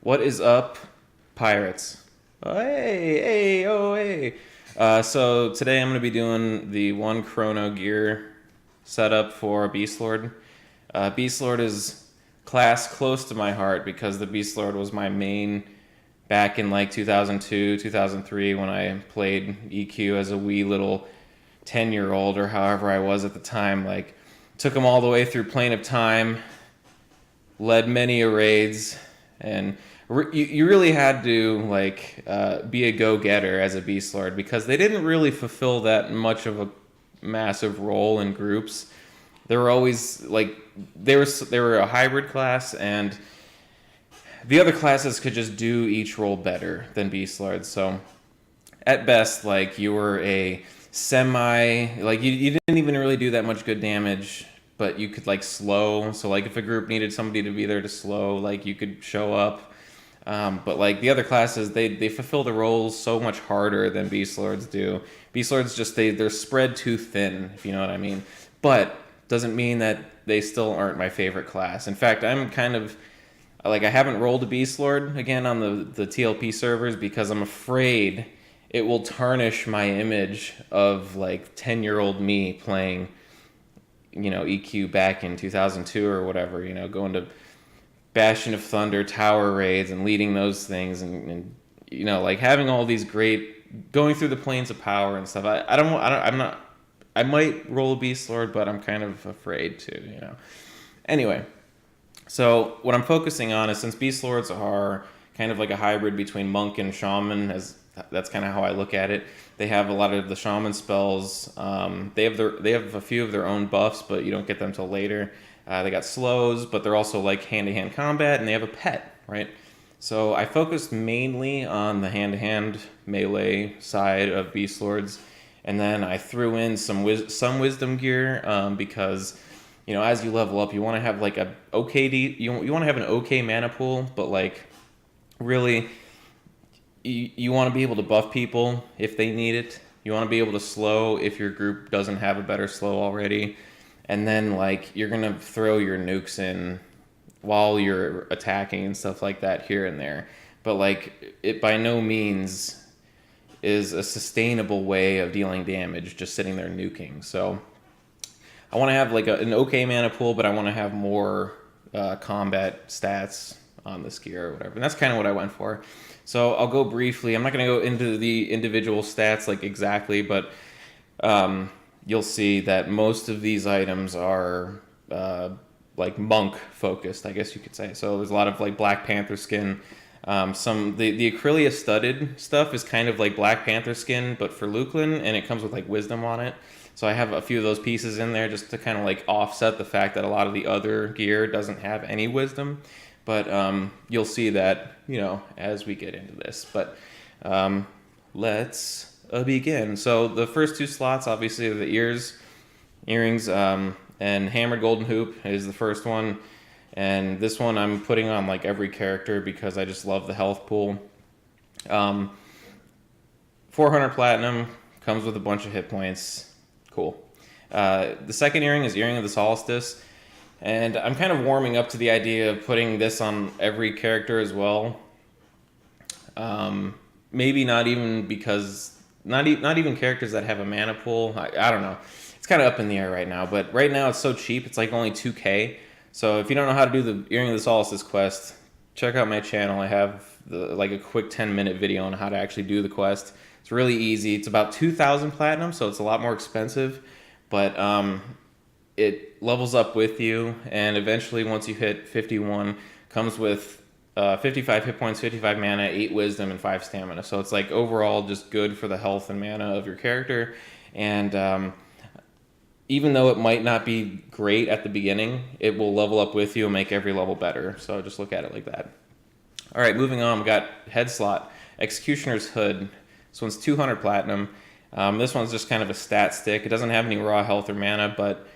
What is up, pirates? Oh, hey, hey, oh, hey. So today I'm going to be doing the one chrono gear setup for Beastlord. Beastlord is class close to my heart because the Beastlord was my main back in like 2002, 2003 when I played EQ as a wee little 10-year-old or however I was at the time. Like, took them all the way through Plane of Time, led many a raids, and you really had to like be a go-getter as a beast lord because they didn't really fulfill that much of a massive role in groups. They were always like they were a hybrid class, and the other classes could just do each role better than beast lords. So at best, like you were a semi, like you didn't even really do that much good damage, but you could like slow. So like if a group needed somebody to be there to slow, like you could show up. But like the other classes, they fulfill the roles so much harder than Beast Lords do. Beast Lords just they're spread too thin, if you know what I mean. But doesn't mean that they still aren't my favorite class. In fact, I'm kind of like I haven't rolled a Beast Lord again on the TLP servers because I'm afraid it will tarnish my image of like 10-year-old me playing, EQ back in 2002 or whatever, going to Bastion of Thunder, Tower raids, and leading those things, and like having all these great going through the planes of power and stuff. I'm not. I might roll a Beast Lord, but I'm kind of afraid to. Anyway, so what I'm focusing on is since Beast Lords are kind of like a hybrid between monk and shaman, as that's kind of how I look at it. They have a lot of the shaman spells. They have a few of their own buffs, but you don't get them till later. They got slows, but they're also like hand-to-hand combat, and they have a pet, right? So I focused mainly on the hand-to-hand melee side of Beast Lords, and then I threw in some wisdom gear because, as you level up, you want to have like you want to have an okay mana pool, but like really, you want to be able to buff people if they need it. You want to be able to slow if your group doesn't have a better slow already. And then, like, you're going to throw your nukes in while you're attacking and stuff like that here and there. But, like, it by no means is a sustainable way of dealing damage just sitting there nuking. So I want to have, like, an okay mana pool, but I want to have more combat stats on this gear or whatever. And that's kind of what I went for. So I'll go briefly. I'm not going to go into the individual stats, like, exactly, but you'll see that most of these items are like monk focused, I guess you could say. So there's a lot of like Black Panther skin. The ACRYLIA studded stuff is kind of like Black Panther skin, but for Luclin, and it comes with like wisdom on it. So I have a few of those pieces in there just to kind of like offset the fact that a lot of the other gear doesn't have any wisdom. But you'll see that, as we get into this. But let's begin. So the first two slots, obviously, are the earrings, and Hammered Golden Hoop is the first one. And this one I'm putting on like every character because I just love the health pool. 400 platinum, comes with a bunch of hit points. Cool. The second earring is Earring of the Solstice. And I'm kind of warming up to the idea of putting this on every character as well. Maybe not even because not even characters that have a mana pool. I don't know. It's kind of up in the air right now. But right now it's so cheap. It's like only 2K. So if you don't know how to do the Earring of the Solstice quest, check out my channel. I have like a quick 10-minute video on how to actually do the quest. It's really easy. It's about 2,000 platinum, so it's a lot more expensive. But it levels up with you. And eventually once you hit 51, comes with 55 hit points, 55 mana, 8 wisdom, and 5 stamina. So it's like overall just good for the health and mana of your character. And even though it might not be great at the beginning, it will level up with you and make every level better. So just look at it like that. All right, moving on, we got head slot. Executioner's Hood. This one's 200 platinum. This one's just kind of a stat stick. It doesn't have any raw health or mana, but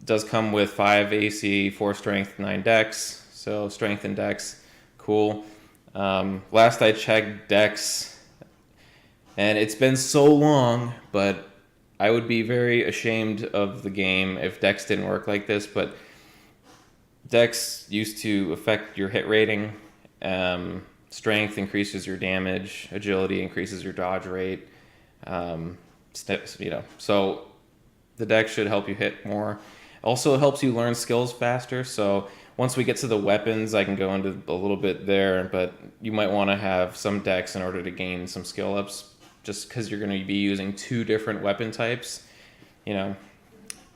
does come with 5 AC, 4 strength, 9 dex. So strength and dex, cool. Last I checked, dex, and it's been so long, but I would be very ashamed of the game if dex didn't work like this. But dex used to affect your hit rating, Strength increases your damage. Agility increases your dodge rate. So the deck should help you hit more. Also, it helps you learn skills faster. So once we get to the weapons, I can go into a little bit there, but you might want to have some decks in order to gain some skill ups, just because you're going to be using 2 different weapon types,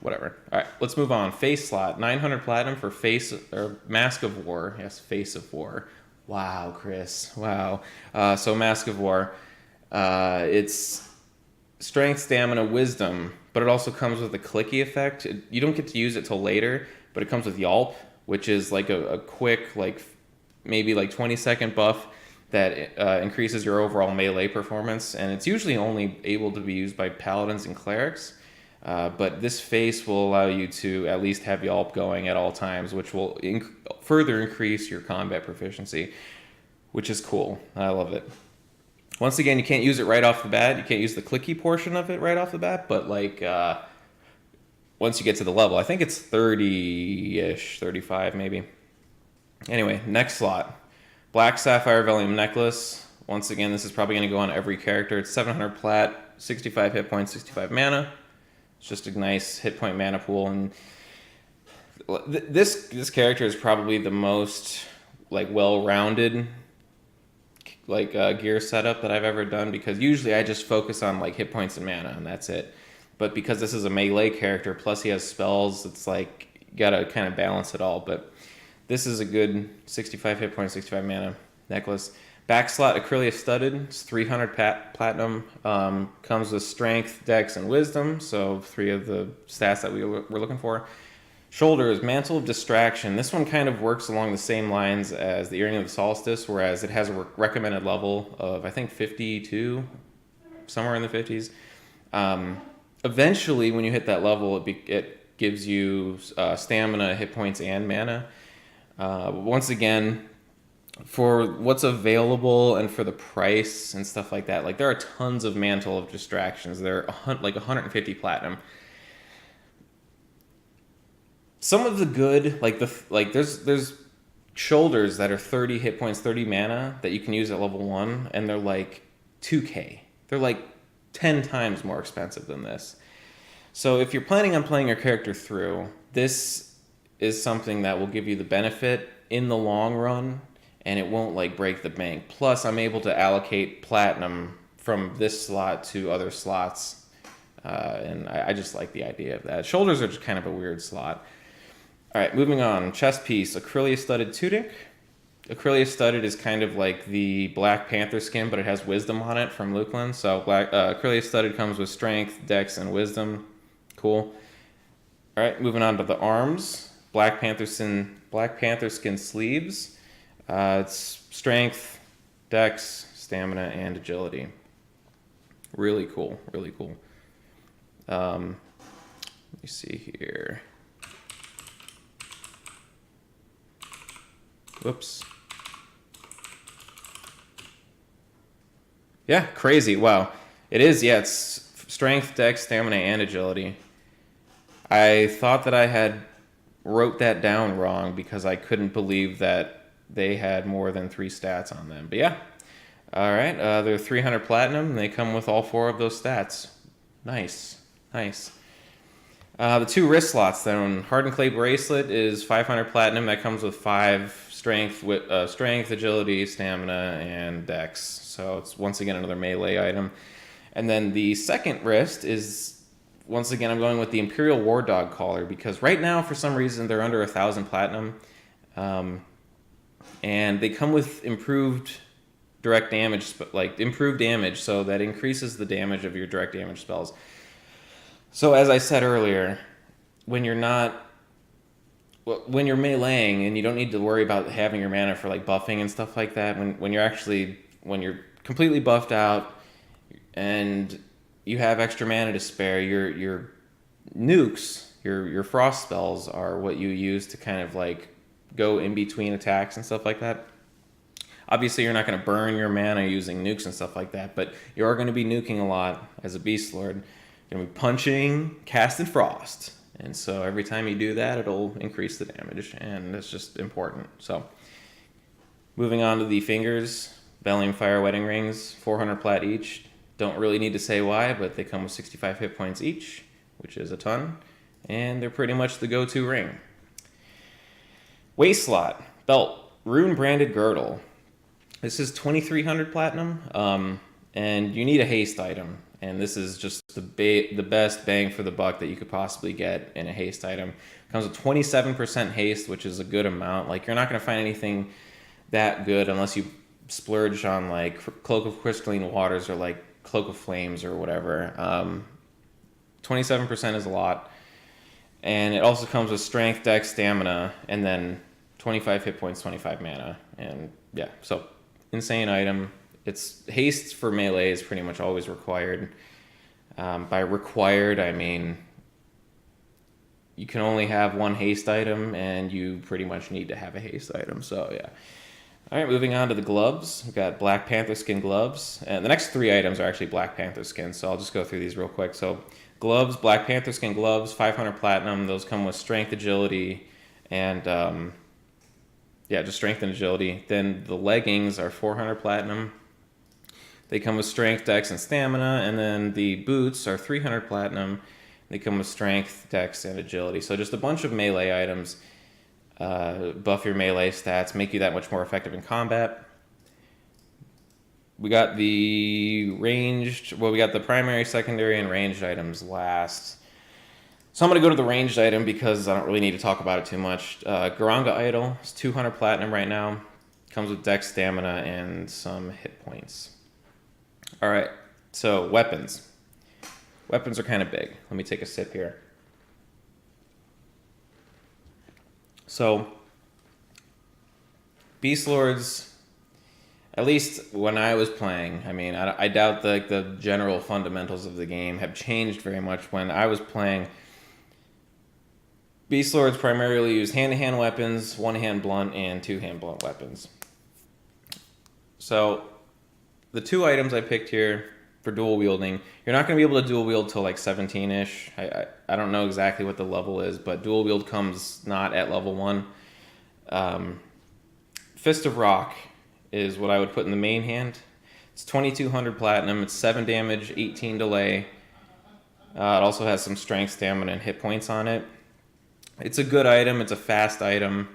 whatever. All right, let's move on. Face slot, 900 platinum for face or Mask of War. Yes, Face of War. Wow, Chris. Wow. So Mask of War, it's strength, stamina, wisdom, but it also comes with a clicky effect. You don't get to use it till later, but it comes with Yelp, which is like a quick, maybe 20-second buff that increases your overall melee performance, and it's usually only able to be used by paladins and clerics. But this face will allow you to at least have Yelp going at all times, which will further increase your combat proficiency, which is cool. I love it. Once again, you can't use it right off the bat. You can't use the clicky portion of it right off the bat, but once you get to the level, I think it's 30-ish, 35 maybe. Anyway, next slot. Black Sapphire VELIUM necklace. Once again, this is probably going to go on every character. It's 700 plat, 65 hit points, 65 mana. It's just a nice hit point mana pool, and this character is probably the most well-rounded gear setup that I've ever done, because usually I just focus on hit points and mana and that's it. But because this is a melee character, plus he has spells, it's you gotta kind of balance it all. But this is a good 65 hit points, 65 mana necklace. Back slot, ACRYLIA studded. It's 300 platinum. Comes with strength, dex, and wisdom. So 3 of the stats that we were looking for. Shoulders, Mantle of Distraction. This one kind of works along the same lines as the Earring of the Solstice, whereas it has a recommended level of, I think, 52, somewhere in the 50s. Eventually, when you hit that level, it gives you stamina, hit points, and mana. Once again, for what's available and for the price and stuff like that, there are tons of Mantle of Distractions. They're 150 platinum. Some of the good, there's shoulders that are 30 hit points, 30 mana that you can use at level 1, and they're 2k. They're 10 times more expensive than this. So if you're planning on playing your character through, this is something that will give you the benefit in the long run, and it won't break the bank. Plus, I'm able to allocate platinum from this slot to other slots, and I just like the idea of that. Shoulders are just kind of a weird slot. All right, moving on. Chest piece, ACRYLIA studded tunic. ACRYLIA studded is kind of like the Black Panther skin, but it has wisdom on it from Luclin. So ACRYLIA studded comes with strength, dex, and wisdom. Cool. All right, moving on to the arms. Black Panther skin sleeves. It's strength, dex, stamina, and agility. Really cool. Really cool. Let me see here. Whoops. Yeah, crazy. Wow. It is, yeah, it's strength, dex, stamina, and agility. I thought that I had wrote that down wrong because I couldn't believe that they had more than 3 stats on them. But yeah. All right. They're 300 platinum, and they come with all 4 of those stats. Nice. Nice. The 2 wrist slots, then. Hardened clay bracelet is 500 platinum. That comes with 5 strength, agility, stamina, and dex. So it's once again another melee item. And then the second wrist is, once again, I'm going with the Imperial WARDOG collar, because right now, for some reason, they're under 1,000 platinum. And they come with improved direct damage, improved damage, so that increases the damage of your direct damage spells. So as I said earlier, when you're meleeing and you don't need to worry about having your mana for buffing and stuff like that, when you're completely buffed out and you have extra mana to spare, your nukes, your frost spells are what you use to kind of go in between attacks and stuff like that. Obviously, you're not going to burn your mana using nukes and stuff like that, but you are going to be nuking a lot as a Beastlord. You're going to be punching, casting frost. And so every time you do that, it'll increase the damage, and it's just important. So Moving on to the fingers, VELIUM Fire Wedding Rings, 400 plat each. Don't really need to say why, but they come with 65 hit points each, which is a ton. And they're pretty much the go-to ring. Waist slot, belt, RUNEBRANDED girdle. This is 2300 platinum, and you need a haste item. And this is just the best bang for the buck that you could possibly get in a haste item. It comes with 27% haste, which is a good amount. Like, you're not going to find anything that good unless you splurge on like Cloak of Crystalline Waters or like Cloak of Flames or whatever. 27% is a lot. And it also comes with strength, dex, stamina, and then 25 hit points, 25 mana. And yeah, so insane item. It's haste for melee is pretty much always required. By required, I mean you can only have one haste item, and you pretty much need to have a haste item. So yeah. All right, moving on to the gloves. We've got Black Pantherskin gloves. And the next three items are actually Black Pantherskin, so I'll just go through these real quick. So gloves, Black Pantherskin gloves, 500 platinum. Those come with strength, agility, and just strength and agility. Then the leggings are 400 platinum. They come with strength, dex, and stamina. And then the boots are 300 platinum. They come with strength, dex, and agility. So just a bunch of melee items. Buff your melee stats, make you that much more effective in combat. We got the we got the primary, secondary, and ranged items last. So I'm going to go to the ranged item because I don't really need to talk about it too much. GORANGA Idol is 200 platinum right now. Comes with dex, stamina, and some hit points. All right, so weapons. Weapons are kind of big. Let me take a sip here. So, Beastlords, at least when I was playing, I mean, I doubt the general fundamentals of the game have changed very much. When I was playing, Beastlords primarily used hand-to-hand weapons, one-hand blunt, and two-hand blunt weapons. So, the two items I picked here for dual wielding, you're not going to be able to dual wield till like 17-ish. I don't know exactly what the level is, but dual wield comes not at level 1. Fist of Rock is what I would put in the main hand. It's 2200 platinum. It's 7 damage, 18 delay. It also has some strength, stamina, and hit points on it. It's a good item. It's a fast item.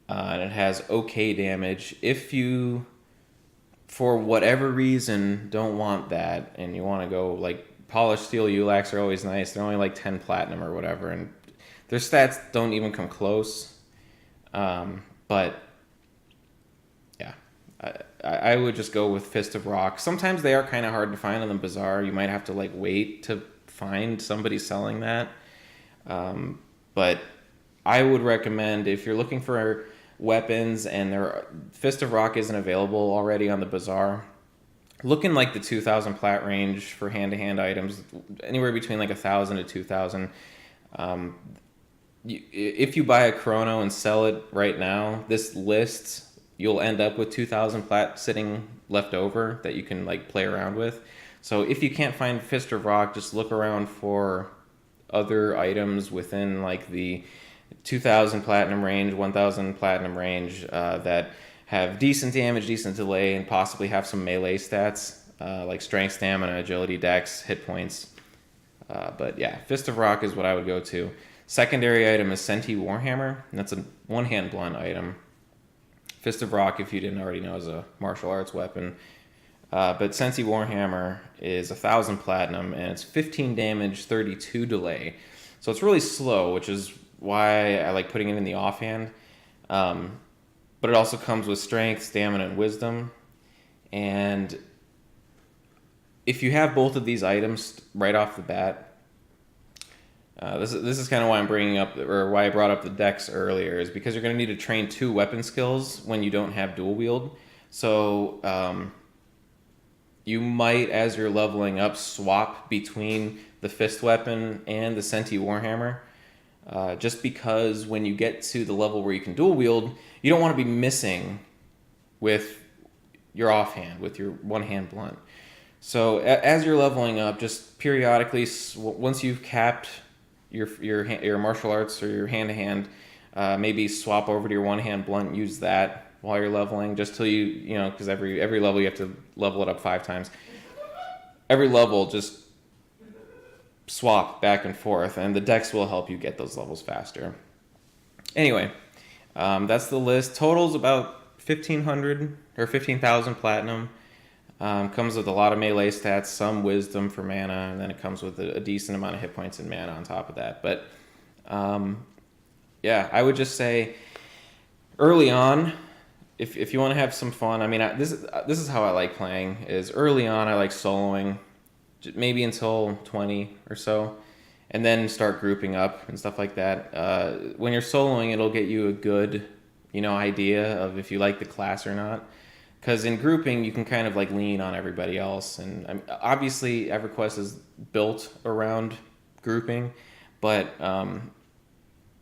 And it has okay damage. If you, for whatever reason, don't want that and you want to go like polished steel Ulacs are always nice. They're only like 10 platinum or whatever, and their stats don't even come close. But yeah, I would just go with Fist of Rock. Sometimes they are kind of hard to find on the bazaar. You might have to like wait to find somebody selling that. But I would recommend, if you're looking for weapons and Fist of Rock isn't available already on the bazaar, look in like the 2,000 plat range for hand-to-hand items, anywhere between like 1,000 to 2,000. If you buy a chrono and sell it right now, this list, you'll end up with 2,000 plat sitting left over that you can like play around with. So if you can't find Fist of Rock, just look around for other items within like the 2,000 platinum range, 1,000 platinum range that have decent damage, decent delay, and possibly have some melee stats like strength, stamina, agility, dex, hit points. But yeah, Fist of Rock is what I would go to. Secondary item is CENTI Warhammer, and that's a one-hand blunt item. Fist of Rock, if you didn't already know, is a martial arts weapon. But CENTI Warhammer is 1,000 platinum, and it's 15 damage, 32 delay. So it's really slow, which is why I like putting it in the offhand. But it also comes with strength, stamina, and wisdom. And if you have both of these items right off the bat, this is kind of why I'm bringing up, or why I brought up the dex earlier, is because you're going to need to train 2 weapon skills when you don't have dual wield. So you might, as you're leveling up, swap between the fist weapon and the CENTI Warhammer. Just because when you get to the level where you can dual wield, you don't want to be missing with your offhand, with your one-hand blunt. So as you're leveling up, just periodically, once you've capped your martial arts or your hand-to-hand, maybe swap over to your one-hand blunt, use that while you're leveling, just till you know, because every level you have to level it up 5 times. Every level, just swap back and forth, and the decks will help you get those levels faster. Anyway, that's the list. Total's about 1,500 or 15,000 platinum. Comes with a lot of melee stats, some wisdom for mana, and then it comes with a decent amount of hit points and mana on top of that. But yeah, I would just say early on, if you want to have some fun, I mean, this is how I like playing. Is early on I like soloing, maybe until 20 or so, and then start grouping up and stuff like that. When you're soloing, it'll get you a good, you know, idea of if you like the class or not. Because in grouping, you can kind of like lean on everybody else, and obviously EverQuest is built around grouping, but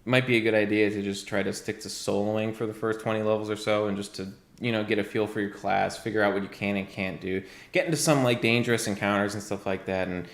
might be a good idea to just try to stick to soloing for the first 20 levels or so, and just to, you know, get a feel for your class, figure out what you can and can't do, get into some like dangerous encounters and stuff like that, and,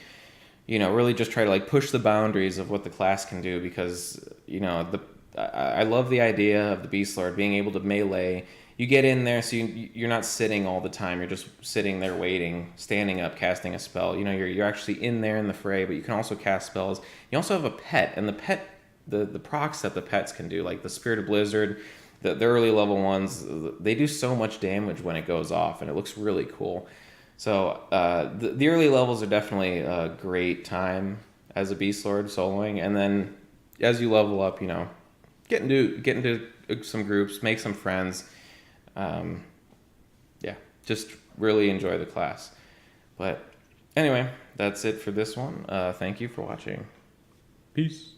you know, really just try to like push the boundaries of what the class can do. Because, you know, I love the idea of the Beastlord being able to melee. You get in there, so you're not sitting all the time. You're just sitting there waiting, standing up, casting a spell. You know, you're actually in there in the fray, but you can also cast spells. You also have a pet, and the pet, the procs that the pets can do, like the Spirit of Blizzard, the early level ones, they do so much damage when it goes off, and it looks really cool. So the early levels are definitely a great time as a Beastlord soloing, and then as you level up, you know, get into some groups, make some friends. Yeah, just really enjoy the class. But anyway, that's it for this one. Thank you for watching. Peace.